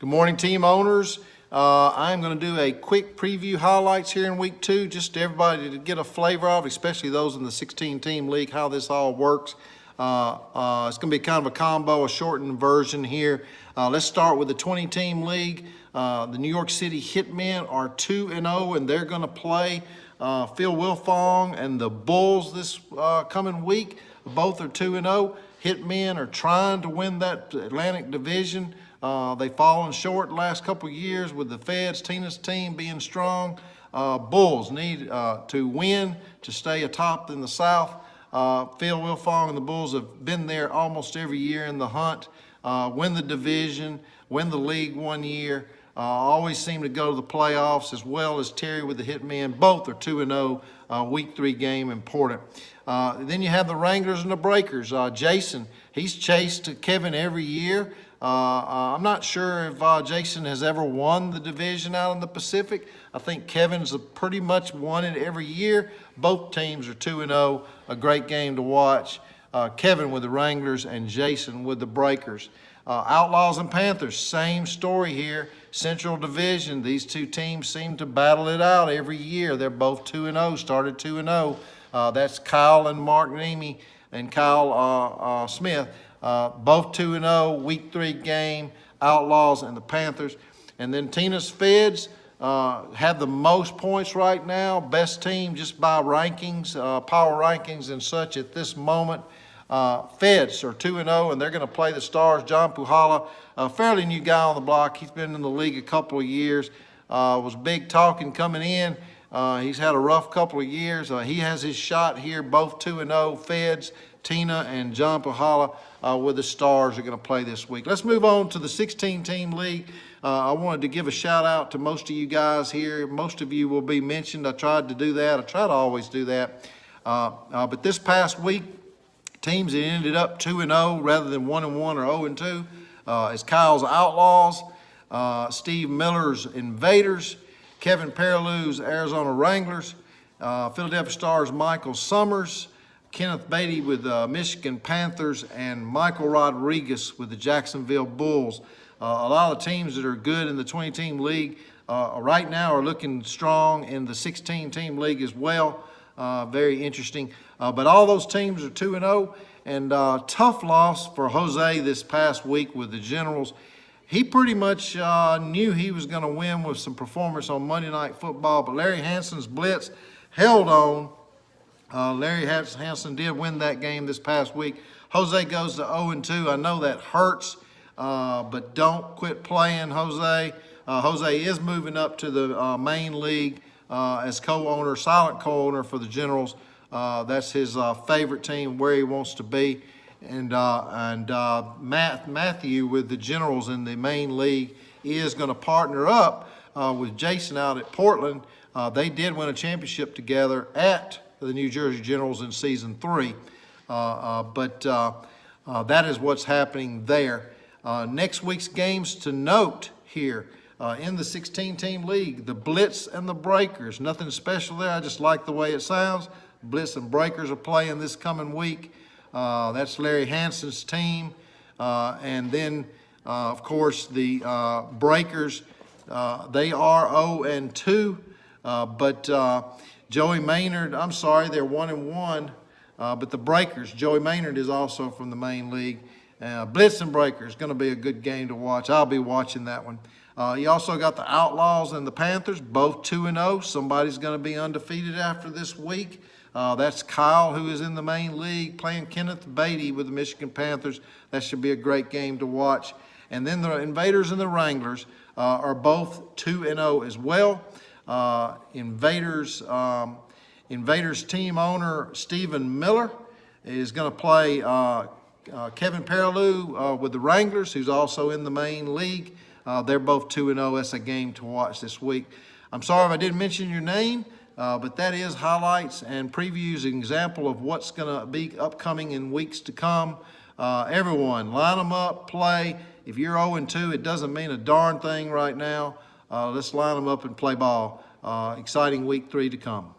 Good morning, team owners. I'm going to do a quick preview highlights here in week 2, just to everybody to get a flavor of, especially those in the 16-team league, how this all works. It's going to be kind of a combo, a shortened version here. Let's start with the 20-team league. The New York City Hitmen are 2-0, and they're going to play Phil Wilfong and the Bulls this coming week. Both are 2-0. Hitmen are trying to win that Atlantic Division. They've fallen short the last couple of years with the Feds, Tina's team being strong. Bulls need to win to stay atop in the South. Phil Wilfong and the Bulls have been there almost every year in the hunt. Win the division, win the league one year. Always seem to go to the playoffs, as well as Terry with the Hitmen. Both are 2-0. Week 3 game important. Then you have the Wranglers and the Breakers. Jason, he's chased Kevin every year. I'm not sure if Jason has ever won the division out in the Pacific. I think Kevin's pretty much won it every year. Both teams are 2-0. A great game to watch. Kevin with the Wranglers and Jason with the Breakers. Outlaws and Panthers, same story here. Central Division, these two teams seem to battle it out every year. They're both 2-0, started 2-0. That's Kyle and Mark Nemi and Kyle Smith. Both 2-0, week 3 game, Outlaws and the Panthers. And then Tina's Feds have the most points right now, best team just by rankings, power rankings and such at this moment. Feds are 2-0, and they're going to play the Stars. John Puhala, a fairly new guy on the block. He's been in the league a couple of years. Was big talking coming in. He's had a rough couple of years. He has his shot here, both 2-0. Feds, Tina and John Puhala with the Stars are going to play this week. Let's move on to the 16-team league. I wanted to give a shout out to most of you guys here. Most of you will be mentioned. I tried to do that. I try to always do that. But this past week, teams that ended up 2-0 rather than 1-1 or 0-2 is Kyle's Outlaws, Steve Miller's Invaders, Kevin Perilou's Arizona Wranglers, Philadelphia Stars' Michael Summers, Kenneth Beatty with Michigan Panthers, and Michael Rodriguez with the Jacksonville Bulls. A lot of teams that are good in the 20-team league right now are looking strong in the 16-team league as well. Very interesting. But all those teams are 2-0, and tough loss for Jose this past week with the Generals. He pretty much knew he was going to win with some performance on Monday Night Football, but Larry Hanson's blitz held on. Larry Hanson did win that game this past week. Jose goes to 0-2. I know that hurts, but don't quit playing, Jose. Jose is moving up to the main league as co-owner, silent co-owner for the Generals. That's his favorite team, where he wants to be. And Matthew with the Generals in the main league is going to partner up with Jason out at Portland. They did win a championship together at the New Jersey Generals in season 3. But that is what's happening there. Next week's games to note here in the 16-team league, the Blitz and the Breakers. Nothing special there. I just like the way it sounds. Blitz and Breakers are playing this coming week. That's Larry Hanson's team. And then, of course, the Breakers, they are 0-2. But Joey Maynard, I'm sorry, they're 1-1. But the Breakers, Joey Maynard is also from the main league. Blitz and Breakers, going to be a good game to watch. I'll be watching that one. You also got the Outlaws and the Panthers, both 2-0. Somebody's going to be undefeated after this week. That's Kyle, who is in the main league, playing Kenneth Beatty with the Michigan Panthers. That should be a great game to watch. And then the Invaders and the Wranglers are both 2-0 as well. Invaders team owner Stephen Miller is going to play Kevin Perilou with the Wranglers, who's also in the main league. They're both 2-0. That's a game to watch this week. I'm sorry if I didn't mention your name. But that is highlights and previews, an example of what's going to be upcoming in weeks to come. Everyone, line them up, play. If you're 0-2, it doesn't mean a darn thing right now. Let's line them up and play ball. Exciting week 3 to come.